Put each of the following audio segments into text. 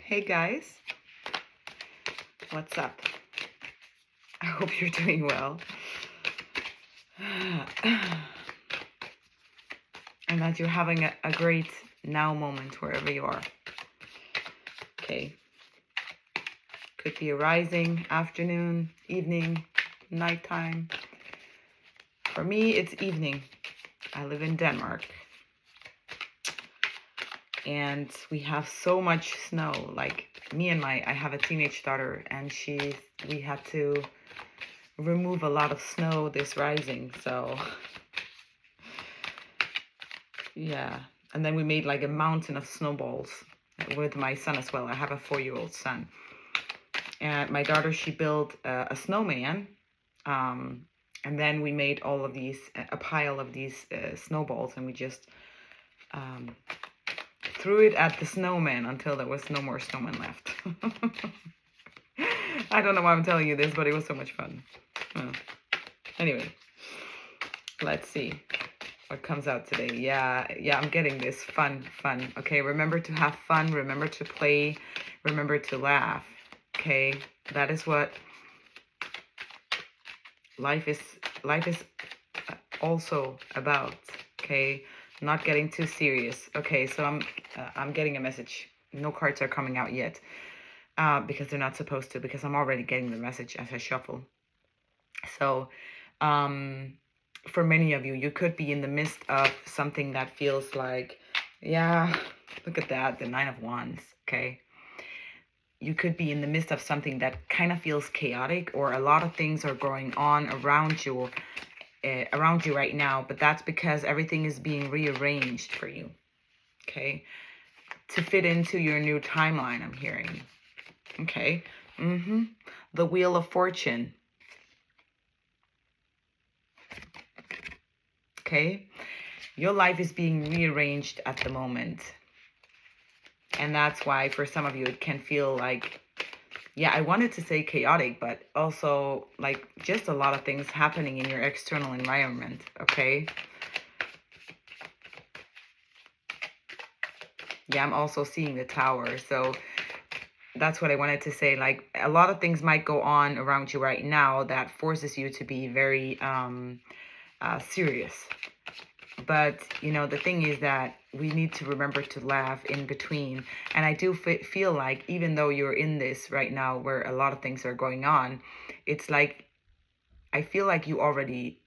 Hey guys, what's up? I hope you're doing well. And that you're having a great now moment wherever you are. Okay. Could be a rising, afternoon, evening, nighttime. For me, it's evening. I live in Denmark. And we have so much snow. Like I have a teenage daughter, and we had to remove a lot of snow this rising. So yeah. And then we made like a mountain of snowballs with my son as well. I have a 4-year-old son. And my daughter, she built a snowman. And then we made all of these, a pile of these snowballs, and we just threw it at the snowman until there was no more snowman left. I don't know why I'm telling you this, but it was so much fun. Anyway, let's see what comes out today. Yeah, I'm getting this fun. Okay, remember to have fun, remember to play, remember to laugh. Okay, that is what life is also about. Okay, not getting too serious. Okay, so I'm getting a message. No cards are coming out yet because they're not supposed to, because I'm already getting the message as I shuffle. So for many of you, you could be in the midst of something that feels like, yeah, look at that, the 9 of Wands. Okay, you could be in the midst of something that kind of feels chaotic, or a lot of things are going on around you right now, but that's because everything is being rearranged for you, okay, to fit into your new timeline, I'm hearing. Okay. The Wheel of Fortune. Okay, your life is being rearranged at the moment, and that's why for some of you it can feel like, yeah, I wanted to say chaotic, but also like just a lot of things happening in your external environment. Okay. Yeah, I'm also seeing the Tower. So that's what I wanted to say. Like a lot of things might go on around you right now that forces you to be very serious. But, you know, the thing is that we need to remember to laugh in between. And I do feel like even though you're in this right now where a lot of things are going on, it's like, I feel like you already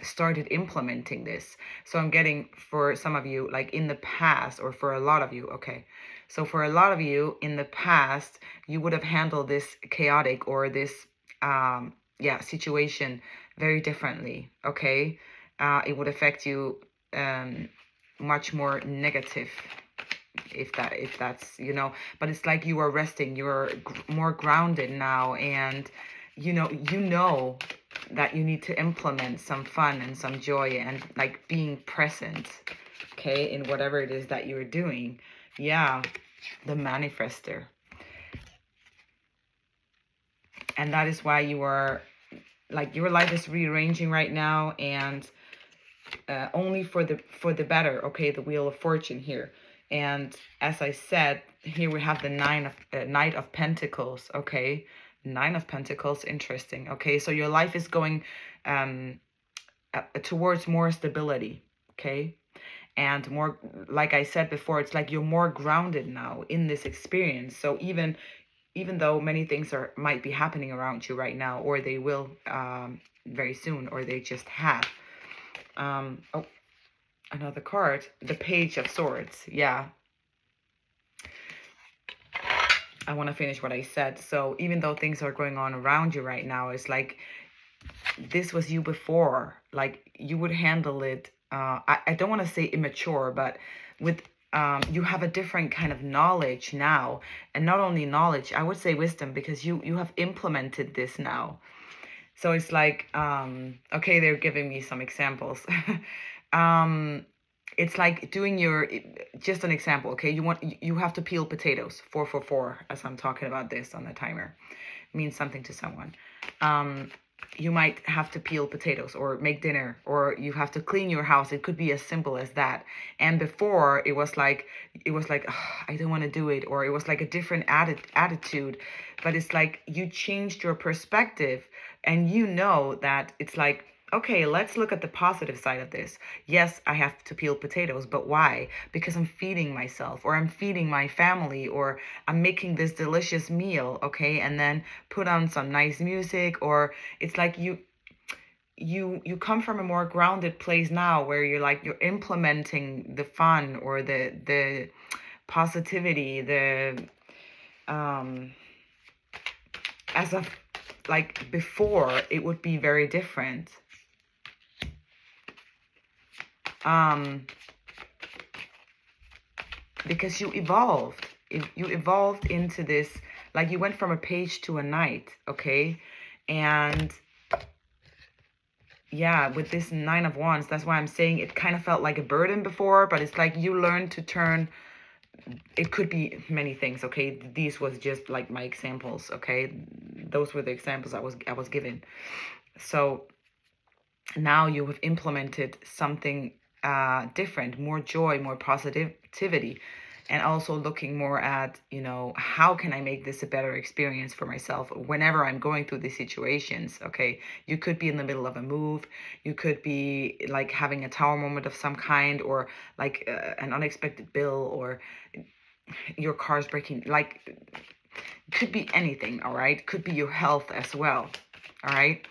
started implementing this. So I'm getting, for some of you, like in the past, or for a lot of you, okay. So for a lot of you in the past, you would have handled this chaotic or this situation very differently, okay. It would affect you much more negative, if that's, you know, but it's like you are resting, you're more grounded now, and you know that you need to implement some fun and some joy and like being present, okay, in whatever it is that you're doing. Yeah, the manifester. And that is why you are, like, your life is rearranging right now, and only for the better. Okay, the Wheel of Fortune here. And as I said, here we have the Knight of Pentacles. Okay, 9 of Pentacles. Interesting. Okay, so your life is going towards more stability. Okay, and more, like I said before, it's like you're more grounded now in this experience. So even though many things might be happening around you right now, or they will very soon, or they just have. Oh, another card, the Page of Swords. Yeah, I want to finish what I said. So even though things are going on around you right now, it's like this was you before. Like you would handle it. I don't want to say immature, but with you have a different kind of knowledge now, and not only knowledge, I would say wisdom, because you have implemented this now. So it's like, okay, they're giving me some examples. It's like doing just an example, okay? You have to peel potatoes, 444, as I'm talking about this on the timer. It means something to someone. you might have to peel potatoes or make dinner, or you have to clean your house. It could be as simple as that. And before it was like I don't want to do it, or it was like a different attitude. But it's like you changed your perspective, and you know that it's like, okay, let's look at the positive side of this. Yes, I have to peel potatoes, but why? Because I'm feeding myself, or I'm feeding my family, or I'm making this delicious meal, okay? And then put on some nice music, or it's like you come from a more grounded place now, where you're implementing the fun, or the positivity, the um as of like before it would be very different. um because you evolved into this, like you went from a page to a knight, okay? And yeah, with this Nine of Wands, that's why I'm saying it kind of felt like a burden before, but it's like you learned to turn. It could be many things, okay? These was just like my examples, okay? Those were the examples I was given. So now you have implemented something different, more joy, more positivity, and also looking more at, how can I make this a better experience for myself whenever I'm going through these situations, okay? You could be in the middle of a move, you could be like having a tower moment of some kind, or like an unexpected bill, or your car's breaking, like could be anything, all right? Could be your health as well, all right?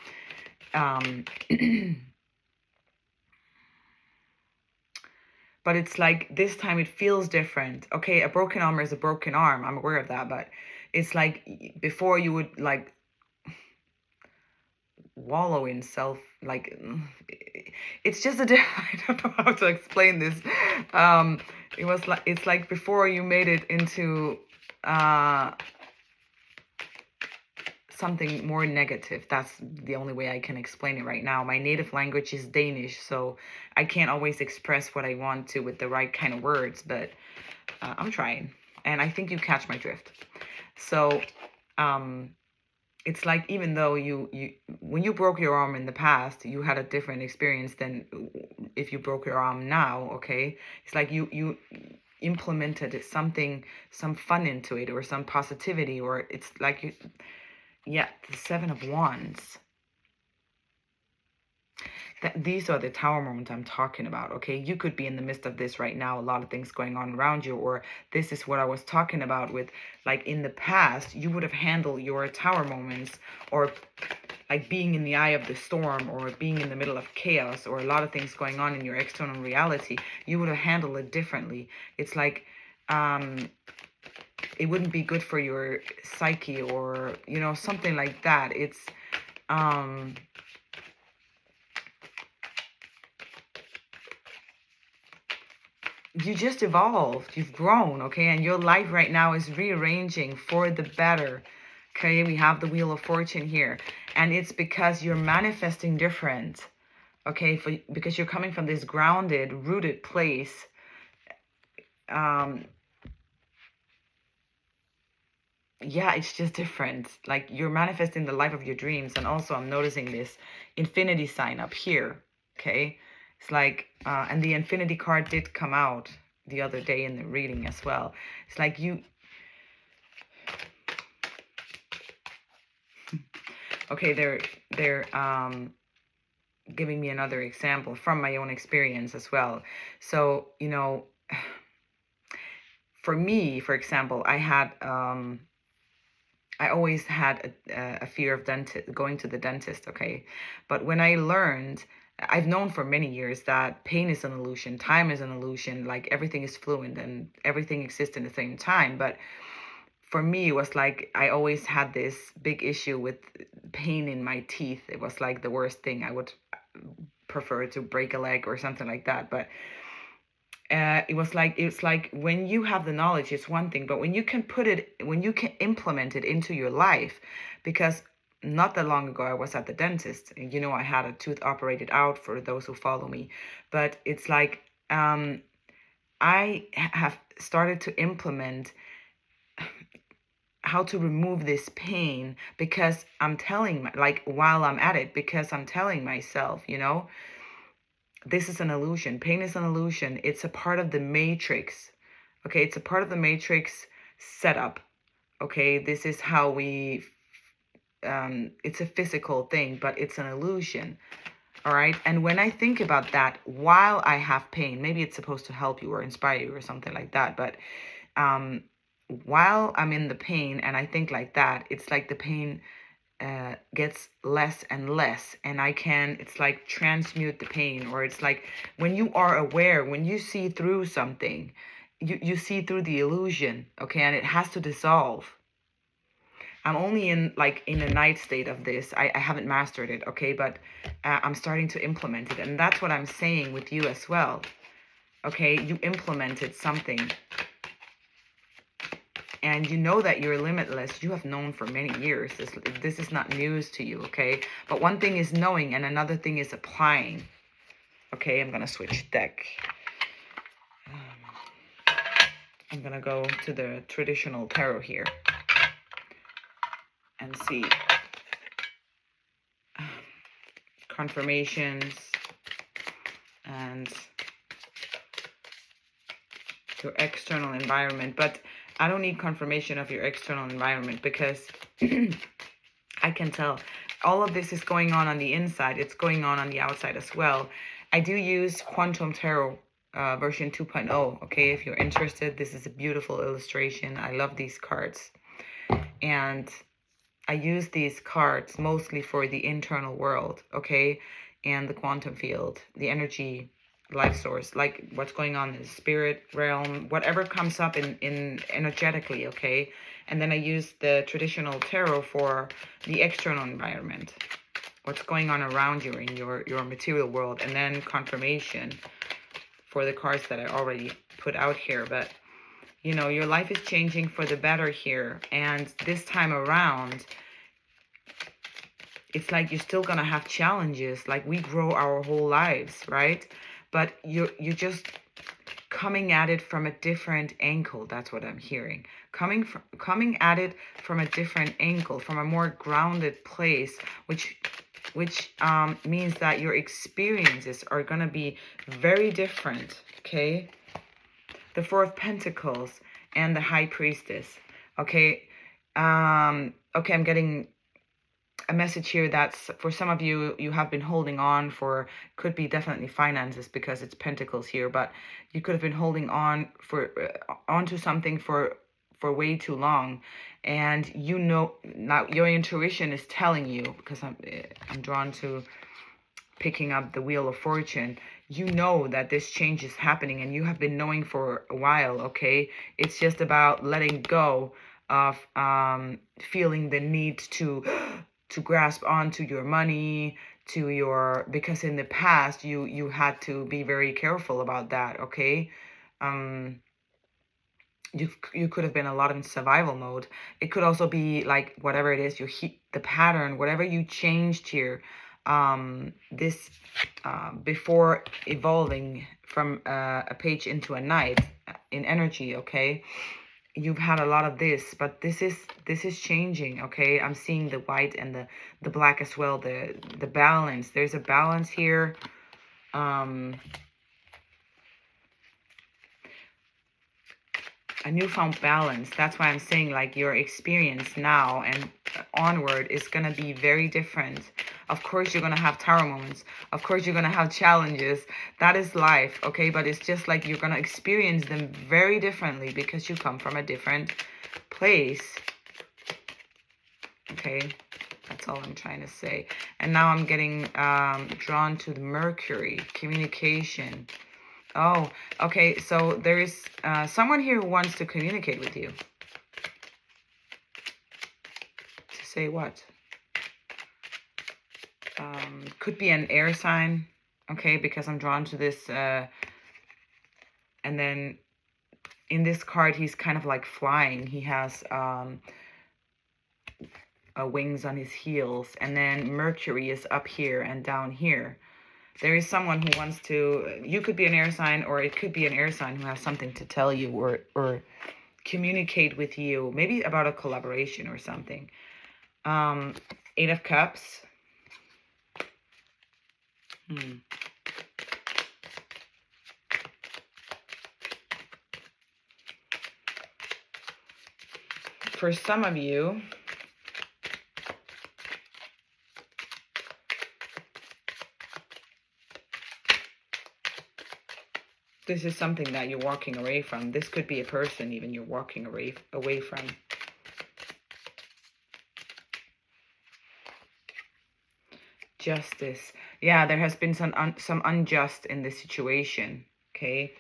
But it's like this time it feels different. Okay, a broken arm is a broken arm. I'm aware of that, but it's like before you would like wallow in self, like it's just I don't know how to explain this. It's like before you made it into something more negative. That's the only way I can explain it right now. My native language is Danish, so I can't always express what I want to with the right kind of words, but I'm trying, and I think you catch my drift. So it's like, even though you when you broke your arm in the past, you had a different experience than if you broke your arm now, okay? It's like you implemented something, some fun into it, or some positivity, or it's like yeah, the Seven of Wands. These are the tower moments I'm talking about, okay? You could be in the midst of this right now, a lot of things going on around you, or this is what I was talking about with, like, in the past, you would have handled your tower moments, or like being in the eye of the storm, or being in the middle of chaos, or a lot of things going on in your external reality. You would have handled it differently. It's like, it wouldn't be good for your psyche, or something like that. It's you just evolved, you've grown, okay? And your life right now is rearranging for the better, okay? We have the Wheel of Fortune here, and it's because you're manifesting different, okay? Because you're coming from this grounded, rooted place. Yeah, it's just different. Like, you're manifesting the life of your dreams. And also I'm noticing this infinity sign up here, okay? It's like and the infinity card did come out the other day in the reading as well. It's like okay, they're giving me another example from my own experience as well. So for me, for example, I always had a fear of going to the dentist, okay? But when I learned, I've known for many years that pain is an illusion, time is an illusion, like everything is fluent and everything exists in the same time. But for me, it was like I always had this big issue with pain in my teeth. It was like the worst thing. I would prefer to break a leg or something like that. But it's like when you have the knowledge, it's one thing, but when you can implement it into your life. Because not that long ago I was at the dentist, and I had a tooth operated out, for those who follow me. But it's like I have started to implement how to remove this pain, because I'm telling, like, while I'm at it, because I'm telling myself, this is an illusion. Pain is an illusion. It's a part of the matrix. Okay, it's a part of the matrix setup. Okay, this is how we, it's a physical thing, but it's an illusion. All right. And when I think about that, while I have pain, maybe it's supposed to help you or inspire you or something like that. But while I'm in the pain and I think like that, it's like the pain gets less and less, and it's like transmute the pain. Or it's like when you are aware, when you see through something, you see through the illusion. Okay. And it has to dissolve. I'm only in a night state of this. I haven't mastered it, okay? But I'm starting to implement it. And that's what I'm saying with you as well. Okay, you implemented something. And you know that you're limitless. You have known for many years. This is not news to you, okay? But one thing is knowing and another thing is applying. Okay, I'm going to switch deck. I'm going to go to the traditional tarot here. And see confirmations and your external environment. But I don't need confirmation of your external environment, because I can tell all of this is going on the inside. It's going on the outside as well. I do use Quantum Tarot version 2.0. Okay, if you're interested, this is a beautiful illustration. I love these cards. And I use these cards mostly for the internal world, okay? And the quantum field, the energy, life source, like what's going on in the spirit realm, whatever comes up in energetically, okay? And then I use the traditional tarot for the external environment, what's going on around you in your material world, and then confirmation for the cards that I already put out here. But your life is changing for the better here. And this time around, it's like you're still going to have challenges. Like we grow our whole lives, right? But you're just coming at it from a different angle. That's what I'm hearing. Coming at it from a different angle, from a more grounded place, which means that your experiences are going to be very different, okay? The Four of Pentacles and the High Priestess. Okay. Okay, I'm getting a message here that's for some of you, you have been holding on for, could be definitely finances because it's Pentacles here, but you could have been holding on onto something for way too long. And now your intuition is telling you, because I'm drawn to picking up the Wheel of Fortune, that this change is happening and you have been knowing for a while, okay? It's just about letting go of feeling the need to grasp onto your money, because in the past you had to be very careful about that, okay? You could have been a lot in survival mode. It could also be like whatever it is, the pattern, whatever you changed here, before evolving from a page into a knight in energy, okay? You've had a lot of this, but this is changing, okay? I'm seeing the white and the black as well, the balance. There's a balance here. A newfound balance. That's why I'm saying like your experience now and onward is going to be very different. Of course, you're going to have tower moments. Of course, you're going to have challenges. That is life, okay? But it's just like you're going to experience them very differently because you come from a different place. Okay, that's all I'm trying to say. And now I'm getting drawn to the Mercury, communication. Oh, okay, so there is someone here who wants to communicate with you. To say what? Could be an air sign, okay, because I'm drawn to this. And then in this card, he's kind of like flying. He has wings on his heels. And then Mercury is up here and down here. There is someone who wants to, you could be an air sign, or it could be an air sign who has something to tell you, or communicate with you, maybe about a collaboration or something. 8 of Cups. For some of you, this is something that you're walking away from. This could be a person even you're walking away from. Justice. Yeah, there has been some unjust in this situation, okay?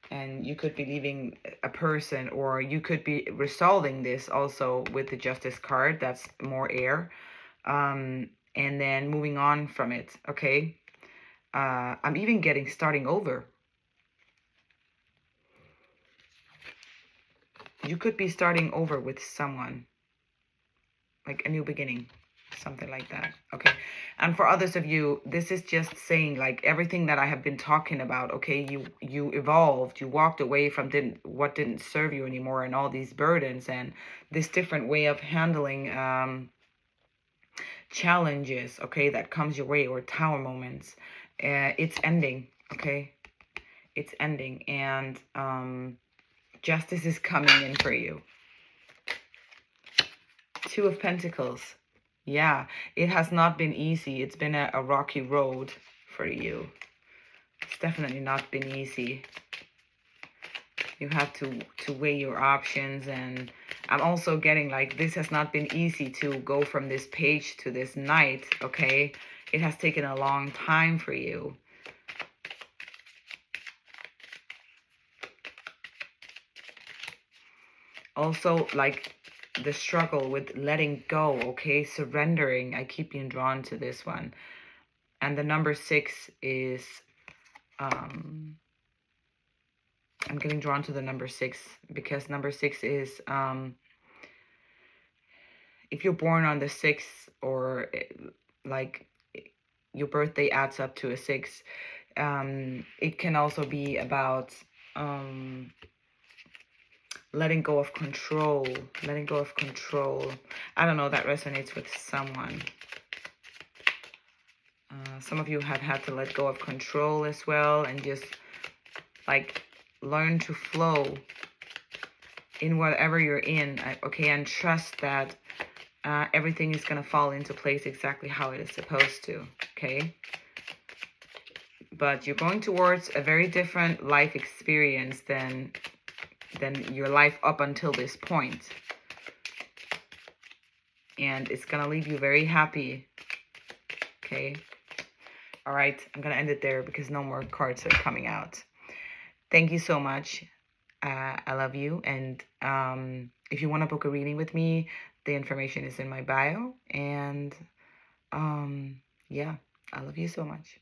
And you could be leaving a person, or you could be resolving this also with the Justice card. That's more air. And then moving on from it, okay? I'm even getting starting over. You could be starting over with someone, like a new beginning, something like that, okay? And for others of you, this is just saying like everything that I have been talking about, okay? You evolved, you walked away from what didn't serve you anymore, and all these burdens and this different way of handling challenges, okay, that comes your way, or tower moments. It's ending, okay? It's ending, and justice is coming in for you. 2 of Pentacles. Yeah, it has not been easy. It's been a rocky road for you. It's definitely not been easy. You have to weigh your options, and I'm also getting like this has not been easy to go from this page to this knight, okay? It has taken a long time for you. Also, like the struggle with letting go, okay? Surrendering. I keep being drawn to this one. And the number 6 is, I'm getting drawn to the number 6 because number 6 is, if you're born on the 6th, or like your birthday adds up to a 6, it can also be about letting go of control. Letting go of control. I don't know, that resonates with someone. Some of you have had to let go of control as well, and just like learn to flow in whatever you're in, okay, and trust that everything is going to fall into place exactly how it is supposed to, okay? But you're going towards a very different life experience than your life up until this point. And it's going to leave you very happy, okay? All right, I'm going to end it there because no more cards are coming out. Thank you so much. I love you. And if you want to book a reading with me, the information is in my bio. And yeah, I love you so much.